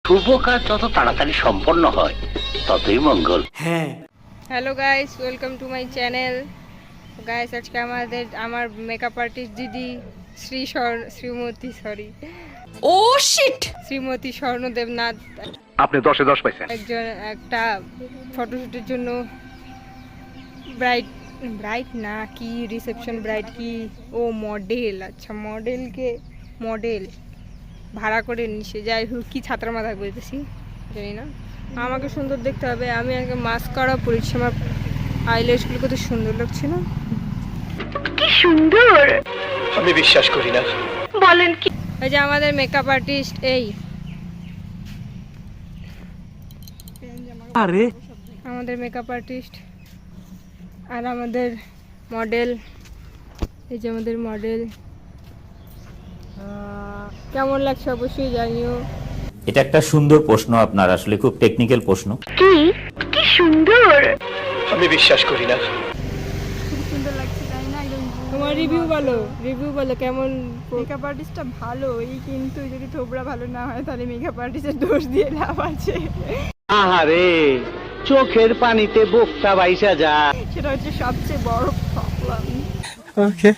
শুভ কাজ যত তাড়াতাড়ি সম্পন্ন হয় ততই মঙ্গল। হ্যাঁ। Hello guys, welcome to my channel. Guys, আজকে আমার মেকআপ আর্টিস্ট দিদি শ্রীমতী স্বর্ণ দেবনাথ আপনি 10-এ 10 পাইছেন। একজন একটা ফটোশুটের জন্য ব্রাইট না কি রিসেপশন ব্রাইড কি ও মডেল, আচ্ছা মডেল ভাড়া করে নিছে। যাই হোক, কি ছাত্রা মাথা বলতেছি জানি না। আমাকে সুন্দর দেখতে হবে, আমি আগে মাস্কারা পরেছি, আমার আইল্যাশগুলো কত সুন্দর লাগছে না, কি সুন্দর। আমি বিশ্বাস করি না। বলেন কি? এই যে আমাদের মেকআপ আর্টিস্ট, এই আরে আমাদের মেকআপ আর্টিস্ট আর আমাদের মডেল, এই যে আমাদের মডেল। কেমন লাগছে অবশ্যই জানিও। এটা একটা সুন্দর প্রশ্ন, আপনার আসলে খুব টেকনিক্যাল প্রশ্ন। কি সুন্দর, আমি বিশ্বাস করি না। খুব সুন্দর লাগছে তাই না? একদম তোমার রিভিউ বলো কেমন। মেকআপ আর্টিস্টটা ভালোই, কিন্তু যদি থোবরা ভালো না হয় তাহলে মেকআপ আর্টিস্টের দোষ দিয়ে লাভ আছে। আহারে, চোখের পানিতে বোকটা বাইসা যায়। সেটা হচ্ছে সবচেয়ে বড় প্রবলেম। ওকে।